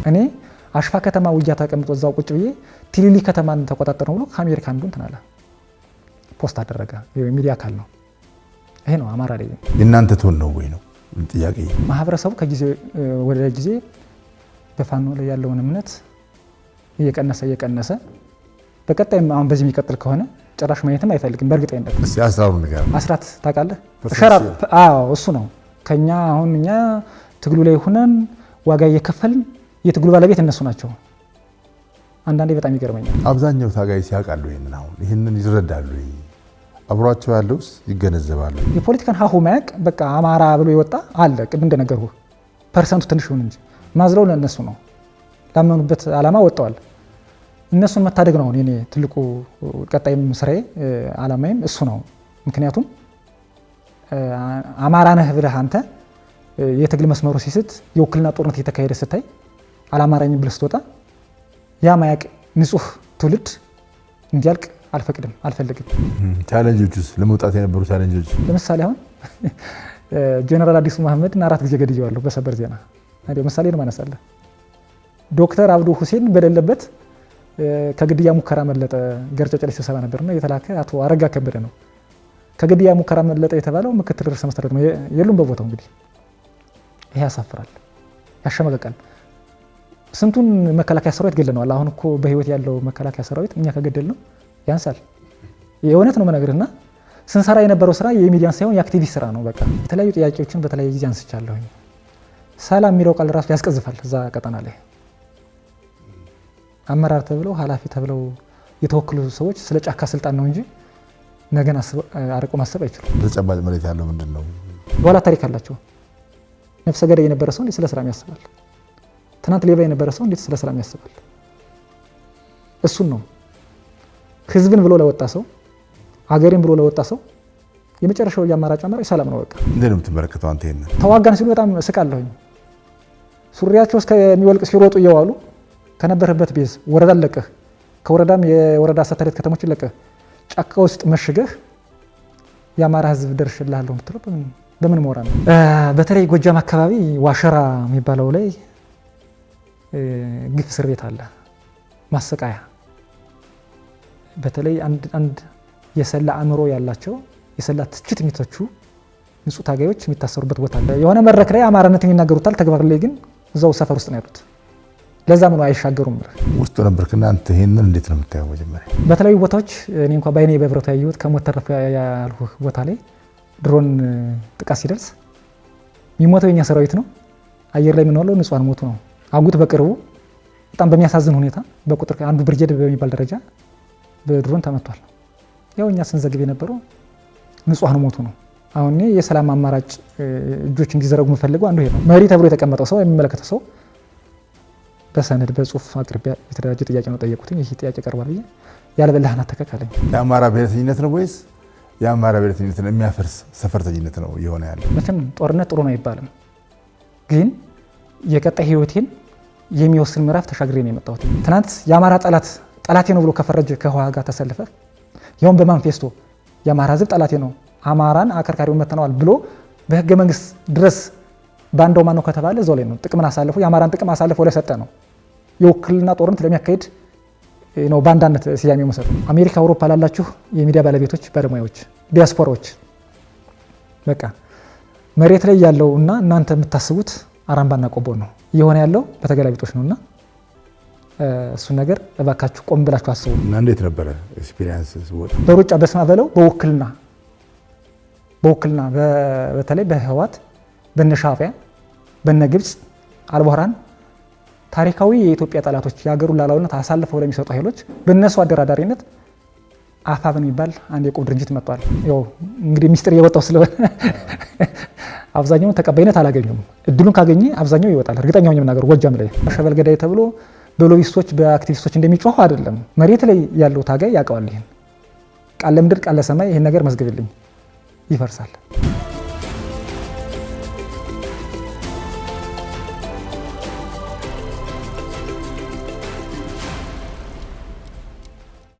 እኔ አሽፋ ከተማ ውጊያ ተቀምጦ እዛው ቁጭ ብዬ ቲሊሊ ከተማን ተቆጣጠረ ብሎ ከአሜሪካ አንዱ እንትን አለ ፖስት አደረገ። የሚዲያ አካል ነው ይሄ ነው አማራ ላይ እናንተ ተወን ነው ወይ ነው ጥያቄ። ማህበረሰቡ ከጊዜ ወደ ጊዜ በፋኖ ላይ ያለውን እምነት እየቀነሰ በቀጣይም አሁን በዚህ የሚቀጥል ከሆነ ጭራሽ ማየትም አይፈልግም። በእርግጠኝነት እስቲ አስራሩን ነገር አስራት ታውቃለህ? ሸራብ እሱ ነው ከኛ አሁን እኛ ትግሉ ላይ ሆነን ዋጋ እየከፈልን የትግሉ ባለቤት እነሱ ናቸው። አንዳንዴ በጣም ይገርመኛል። አብዛኛው ታጋይ ሲያውቃሉ ይሄንን ይረዳሉ። አብሯቸው ያለውስ ይገነዘባሉ። የፖለቲካን ሀሁ ማያቅ በቃ አማራ ብሎ ይወጣ አለ። ቅድም እንደነገርኩህ ፐርሰንቱ ትንሽ ይሁን እንጂ ማዝለው ለእነሱ ነው። ላመኑበት ዓላማ ወጥተዋል። እነሱን መታደግ ነው እኔ ትልቁ ቀጣይም ስራዬ ዓላማዬም እሱ ነው። ምክንያቱም አማራ ነህ ብለህ አንተ የትግል መስመሩ ሲስት የውክልና ጦርነት እየተካሄደ ስታይ አላማራኝም ብለህ ስትወጣ ያ ማያቅ ንጹህ ትውልድ እንዲያልቅ አልፈልግም። ቻሌንጆችስ ለመውጣት የነበሩ ቻሌንጆች ለምሳሌ አሁን ጀነራል አዲሱ መሐመድን 4 ጊዜ ገድየዋለሁ በሰበር ዜና ምሳሌ ነው ማነሳለህ። ዶክተር አብዱ ሁሴን በሌለበት ከግድያ ሙከራ መለጠ ገርጨጭ ላይ ስብሰባ ነበርና የተላከ አቶ አረጋ ከበደ ነው። ከግድያ ሙከራ መለጠ የተባለው ምክትል ርዕሰ መስተዳድር ነው። የሉም በቦታው። እንግዲህ ይሄ ያሳፍራል፣ ያሸመቀቃል። ስንቱን መከላከያ ሰራዊት ገለነዋል። አሁን እኮ በህይወት ያለው መከላከያ ሰራዊት እኛ ከገደል ነው ያንሳል። የእውነት ነው መነግርህና ስንሰራ የነበረው ስራ የሚዲያን ሳይሆን የአክቲቪስት ስራ ነው። በቃ የተለያዩ ጥያቄዎችን በተለያየ ጊዜ አንስቻለሁ። ሰላም የሚለው ቃል ራሱ ያስቀዝፋል። እዛ ቀጠና ላይ አመራር ተብለው ኃላፊ ተብለው የተወክሉ ሰዎች ስለ ጫካ ስልጣን ነው እንጂ ነገን አርቆ ማሰብ አይችሉም። ተጨባጭ መሬት ያለው ምንድን ነው? በኋላ ታሪክ አላቸው። ነፍሰ ገዳይ የነበረ ሰው እንዴት ስለ ሰላም ያስባል? ትናንት ሌባ የነበረ ሰው እንዴት ስለ ሰላም ያስባል? እሱን ነው ህዝብን ብሎ ለወጣ ሰው ሀገሬን ብሎ ለወጣ ሰው የመጨረሻው የአማራጭ ሰላም ነው። በቃ እንዴት ነው የምትመለከተው አንተ? ይሄን ተዋጋን ሲሉ በጣም እስቃለሁኝ። ሱሪያቸው እስከሚወልቅ ሲሮጡ እየዋሉ ከነበረበት ቤዝ ወረዳ ለቀህ ከወረዳም የወረዳ ሳተላይት ከተሞችን ለቀህ ጫካ ውስጥ መሽገህ የአማራ ህዝብ ደርሽልሃለሁ የምትለው በምን ሞራ ነው? በተለይ ጎጃም አካባቢ ዋሸራ የሚባለው ላይ ግፍ እስር ቤት አለ፣ ማሰቃያ። በተለይ አንድ የሰላ አእምሮ ያላቸው የሰላ ትችት የሚተቹ ንጹህ ታጋዮች የሚታሰሩበት ቦታ አለ። የሆነ መድረክ ላይ አማራነትን ይናገሩታል፣ ተግባር ላይ ግን እዛው ሰፈር ውስጥ ነው ያሉት። ለዛ ምን አይሻገሩም። ውስጥ ነበርክና አንተ ይሄንን እንዴት ነው የምታየው? መጀመሪያ በተለያዩ ቦታዎች እኔ እንኳን ባይኔ በብረቱ ያየሁት ከሞት ተረፈ ያልኩህ ቦታ ላይ ድሮን ጥቃት ሲደርስ የሚሞተው የኛ ሰራዊት ነው። አየር ላይ የምንዋለው ንጹሃን ሞቱ ነው። አጉት በቅርቡ በጣም በሚያሳዝን ሁኔታ በቁጥር አንዱ ብርጌድ በሚባል ደረጃ በድሮን ተመቷል። ያው እኛ ስንዘግብ የነበረው ንጹሃን ሞቱ ነው። አሁን እኔ የሰላም አማራጭ እጆች እንዲዘረጉ የምፈልገው አንዱ ይሄ ነው። መሪ ተብሎ የተቀመጠው ሰው የሚመለከተው ሰው በሰነድ በጽሁፍ አቅርቢያ የተደራጀ ጥያቄ ነው ጠየቁትኝ። ይህ ጥያቄ ቀርቧል ብዬ ያለበላህና ተከካለኝ። የአማራ ብሔረተኝነት ነው ወይስ የአማራ ብሔረተኝነትን የሚያፈርስ ሰፈርተኝነት ነው የሆነ ያለው? መቼም ጦርነት ጥሩ ነው አይባልም፣ ግን የቀጣይ ህይወቴን የሚወስን ምዕራፍ ተሻግሬ ነው የመጣሁት። ትናንት የአማራ ጠላቴ ነው ብሎ ከፈረጀ ከህወሓት ጋር ተሰልፈ ያውን በማንፌስቶ የአማራ ህዝብ ጠላቴ ነው አማራን አከርካሪውን መተነዋል ብሎ በህገ መንግስት ድረስ ባንዳው ማን ነው ከተባለ እዛው ላይ ነው ጥቅምን አሳልፎ የአማራን ጥቅም አሳልፎ ለሰጠ ነው የውክልና ጦርነት ለሚያካሄድ ነው ባንዳነት ስያሜው መሰረት። አሜሪካ፣ አውሮፓ ላላችሁ የሚዲያ ባለቤቶች፣ ባለሙያዎች፣ ዲያስፖራዎች በቃ መሬት ላይ ያለው እና እናንተ የምታስቡት አራምባና ቆቦ ነው እየሆነ ያለው በተገላቢጦች ነውና እሱ ነገር እባካችሁ ቆም ብላችሁ አስቡ። እና እንዴት ነበረ ኤክስፒሪየንስ? በሩጫ በስማ በለው በውክልና በተለይ በህወሓት በነሻዕቢያ በነግብጽ አልቡርሃን ታሪካዊ የኢትዮጵያ ጠላቶች የሀገሩን ሉዓላዊነት አሳልፈው ለሚሰጡ ኃይሎች በእነሱ አደራዳሪነት አፋብን የሚባል አንድ የቆብ ድርጅት መጥቷል። ያው እንግዲህ ሚስጥር እየወጣው ስለሆነ አብዛኛው ተቀባይነት አላገኙም። እድሉን ካገኘ አብዛኛው ይወጣል። እርግጠኛ ሆኜ የምናገረው ጎጃም ላይ ሸበል ገዳይ ተብሎ በሎቢስቶች በአክቲቪስቶች እንደሚጮሁ አይደለም። መሬት ላይ ያለው ታጋይ ያውቀዋል። ይሄን ቃል ለምድር ቃል ለሰማይ ይሄን ነገር መዝግብልኝ ይፈርሳል።